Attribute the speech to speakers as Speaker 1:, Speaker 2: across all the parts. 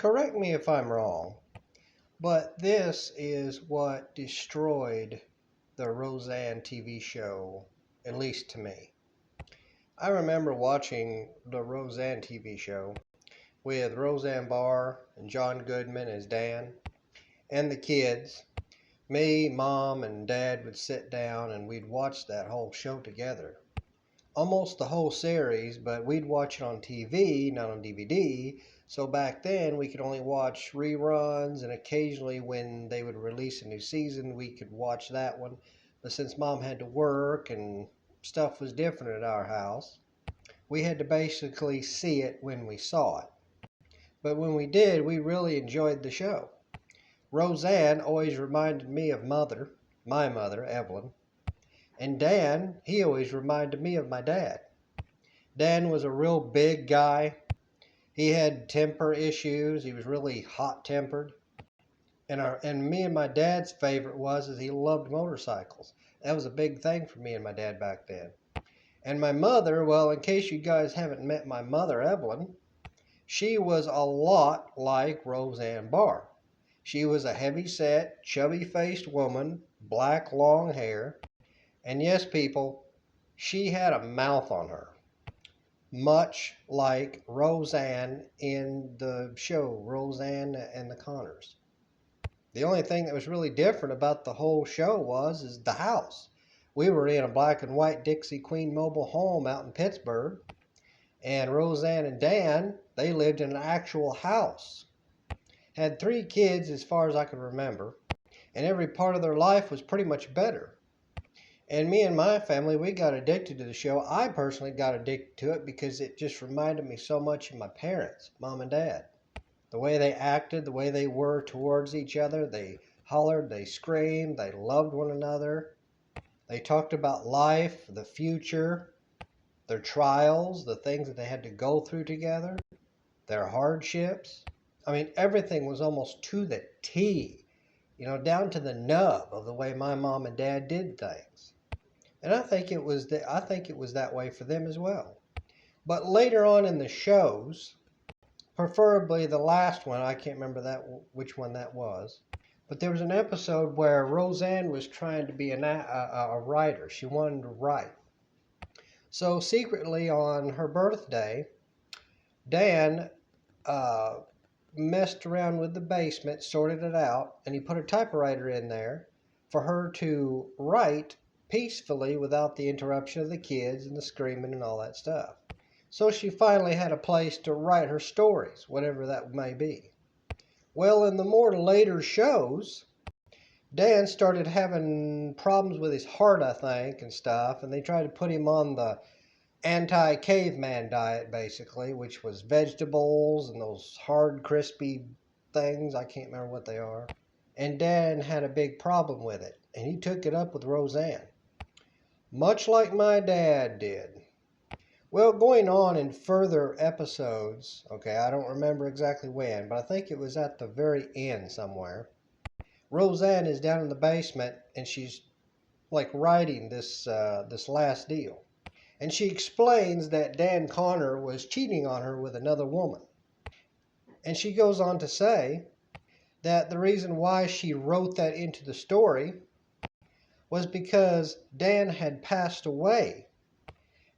Speaker 1: Correct me if I'm wrong, but this is what destroyed the Roseanne TV show, at least to me. I remember watching the Roseanne TV show with Roseanne Barr and John Goodman as Dan and the kids. Me, Mom, and Dad would sit down and we'd watch that whole show together. Almost the whole series, but we'd watch it on TV, not on DVD. So back then we could only watch reruns, and occasionally when they would release a new season, we could watch that one. But since Mom had to work and stuff was different at our house, we had to basically see it when we saw it. But when we did, we really enjoyed the show. Roseanne always reminded me of my mother, Evelyn. And Dan, he always reminded me of my dad. Dan was a real big guy. He had temper issues. He was really hot-tempered. And me and my dad's favorite is he loved motorcycles. That was a big thing for me and my dad back then. And my mother, well, in case you guys haven't met my mother, Evelyn, she was a lot like Roseanne Barr. She was a heavy-set, chubby-faced woman, black long hair. And yes, people, she had a mouth on her, much like Roseanne in the show, Roseanne and the Connors. The only thing that was really different about the whole show is the house. We were in a black and white Dixie Queen mobile home out in Pittsburgh, and Roseanne and Dan, they lived in an actual house. Had 3 kids as far as I can remember, and every part of their life was pretty much better. And me and my family, we got addicted to the show. I personally got addicted to it because it just reminded me so much of my parents, Mom and Dad. The way they acted, the way they were towards each other. They hollered, they screamed, they loved one another. They talked about life, the future, their trials, the things that they had to go through together, their hardships. I mean, everything was almost to the T, down to the nub of the way my mom and dad did things. And I think it was that way for them as well. But later on in the shows, preferably the last one, I can't remember which one that was, but there was an episode where Roseanne was trying to be a writer. She wanted to write. So secretly on her birthday, Dan messed around with the basement, sorted it out, and he put a typewriter in there for her to write peacefully without the interruption of the kids and the screaming and all that stuff. So she finally had a place to write her stories, whatever that may be. Well, in the more later shows, Dan started having problems with his heart, I think, and stuff, and they tried to put him on the anti-caveman diet, basically, which was vegetables and those hard, crispy things. I can't remember what they are. And Dan had a big problem with it, and he took it up with Roseanne, much like my dad did. Well, going on in further episodes, okay, I don't remember exactly when, but I think it was at the very end somewhere. Roseanne is down in the basement, and she's like writing this last deal. And she explains that Dan Connor was cheating on her with another woman. And she goes on to say that the reason why she wrote that into the story was because Dan had passed away.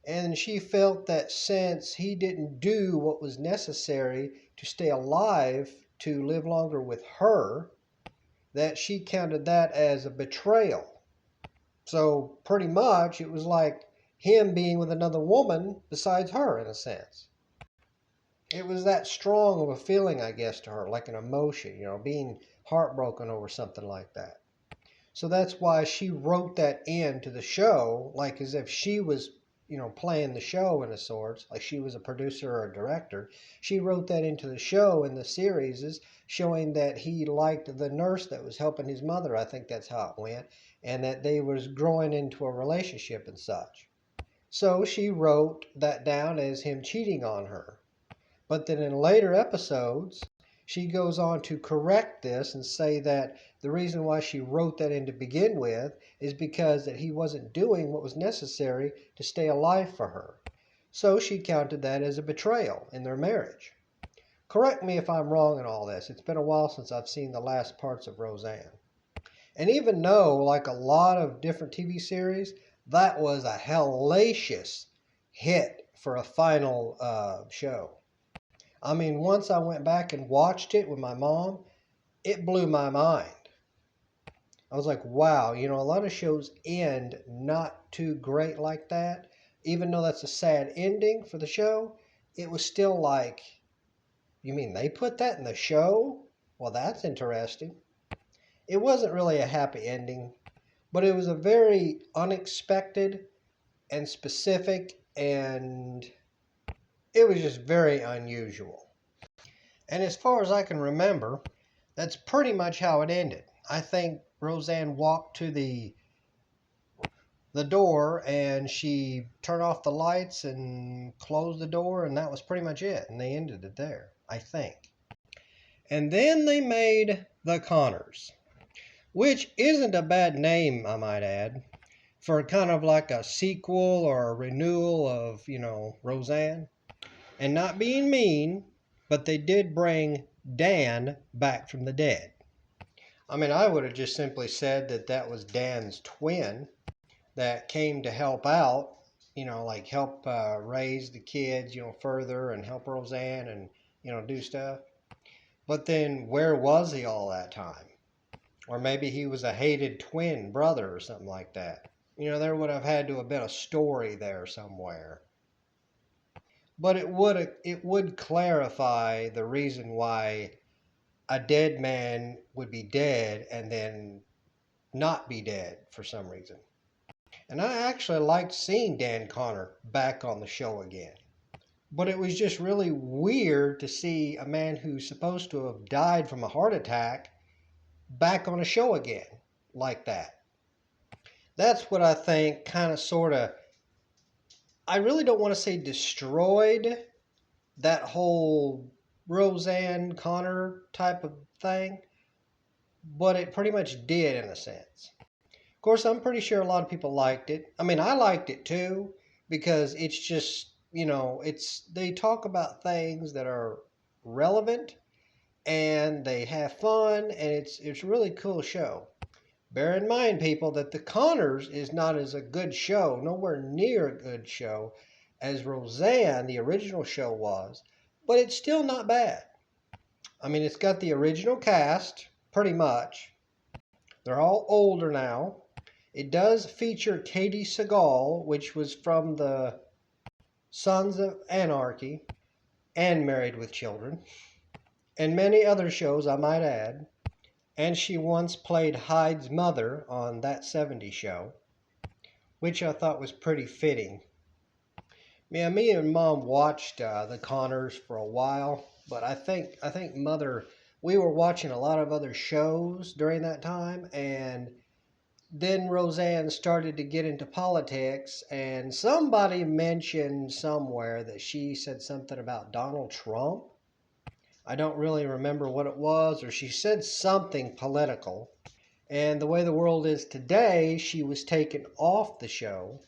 Speaker 1: And she felt that since he didn't do what was necessary to stay alive to live longer with her, that she counted that as a betrayal. So pretty much it was like him being with another woman besides her, in a sense. It was that strong of a feeling, I guess, to her, like an emotion, being heartbroken over something like that. So that's why she wrote that into the show, like as if she was, playing the show in a sorts, like she was a producer or a director. She wrote that into the show in the series, showing that he liked the nurse that was helping his mother. I think that's how it went, and that they was growing into a relationship and such. So she wrote that down as him cheating on her. But then in later episodes, she goes on to correct this and say that the reason why she wrote that in to begin with is because that he wasn't doing what was necessary to stay alive for her. So she counted that as a betrayal in their marriage. Correct me if I'm wrong in all this. It's been a while since I've seen the last parts of Roseanne. And even though, like a lot of different TV series, that was a hellacious hit for a final show. I mean, once I went back and watched it with my mom, it blew my mind. I was like, wow, a lot of shows end not too great like that. Even though that's a sad ending for the show, it was still like, you mean they put that in the show? Well, that's interesting. It wasn't really a happy ending, but it was a very unexpected and specific, and it was just very unusual. And as far as I can remember, that's pretty much how it ended. I think Roseanne walked to the door and she turned off the lights and closed the door, and that was pretty much it. And they ended it there, I think. And then they made The Connors, which isn't a bad name, I might add, for kind of like a sequel or a renewal of, Roseanne. And not being mean, but they did bring Dan back from the dead. I mean, I would have just simply said that that was Dan's twin that came to help out, like help raise the kids, further and help Roseanne and, do stuff. But then where was he all that time? Or maybe he was a hated twin brother or something like that. There would have had to have been a story there somewhere. But it would clarify the reason why a dead man would be dead and then not be dead for some reason. And I actually liked seeing Dan Connor back on the show again. But it was just really weird to see a man who's supposed to have died from a heart attack back on a show again like that. That's what I think kind of sort of, I really don't want to say destroyed that whole Roseanne Connor type of thing, but it pretty much did in a sense. Of course, I'm pretty sure a lot of people liked it. I mean, I liked it too because it's just, they talk about things that are relevant and they have fun, and it's a really cool show. Bear in mind, people, that The Connors is not as a good show, nowhere near a good show as Roseanne, the original show, was, but it's still not bad. I mean, it's got the original cast, pretty much. They're all older now. It does feature Katie Sagal, which was from the Sons of Anarchy and Married with Children, and many other shows, I might add. And she once played Hyde's mother on That 70s Show, which I thought was pretty fitting. Yeah, me and Mom watched The Connors for a while, but I think Mother, we were watching a lot of other shows during that time, and then Roseanne started to get into politics, and somebody mentioned somewhere that she said something about Donald Trump. I don't really remember what it was, or she said something political. And the way the world is today, she was taken off the show.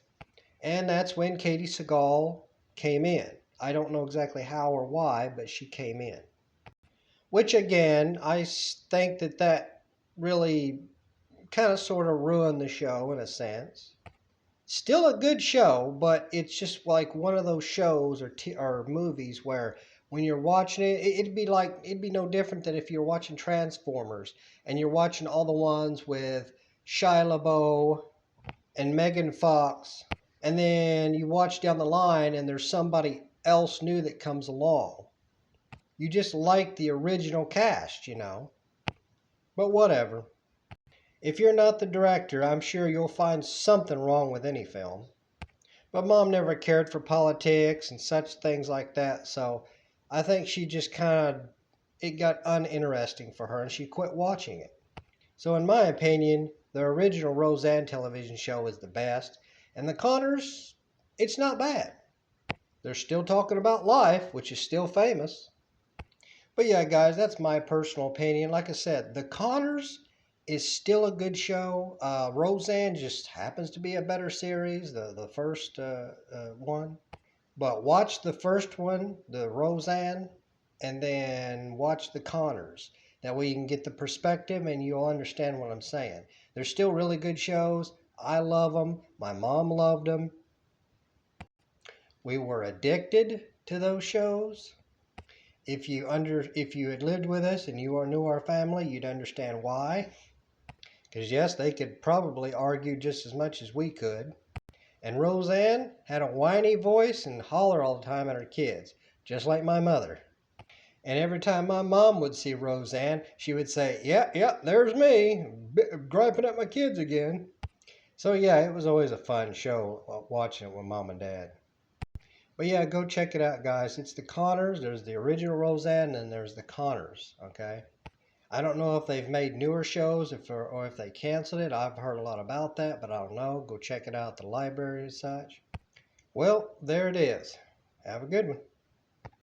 Speaker 1: And that's when Katie Sagal came in. I don't know exactly how or why, but she came in. Which again, I think that really kind of sort of ruined the show in a sense. Still a good show, but it's just like one of those shows or movies where when you're watching it, it'd be no different than if you're watching Transformers and you're watching all the ones with Shia LaBeouf and Megan Fox, and then you watch down the line and there's somebody else new that comes along. You just like the original cast, But whatever. If you're not the director, I'm sure you'll find something wrong with any film. But Mom never cared for politics and such things like that, so I think she just it got uninteresting for her and she quit watching it. So in my opinion, the original Roseanne television show is the best, and The Connors, it's not bad. They're still talking about life, which is still famous. But yeah, guys, that's my personal opinion. Like I said, The Connors is still a good show. Roseanne just happens to be a better series, the first one. But watch the first one, the Roseanne, and then watch the Connors. That way you can get the perspective and you'll understand what I'm saying. They're still really good shows. I love them. My mom loved them. We were addicted to those shows. If you had lived with us and you knew our family, you'd understand why. Because yes, they could probably argue just as much as we could. And Roseanne had a whiny voice and holler all the time at her kids, just like my mother. And every time my mom would see Roseanne, she would say, "Yeah, yeah, there's me, griping at my kids again." So yeah, it was always a fun show watching it with mom and dad. But yeah, go check it out, guys. It's the Connors. There's the original Roseanne, and there's the Connors. Okay. I don't know if they've made newer shows or if they canceled it. I've heard a lot about that, but I don't know. Go check it out at the library and such. Well, there it is. Have a good one.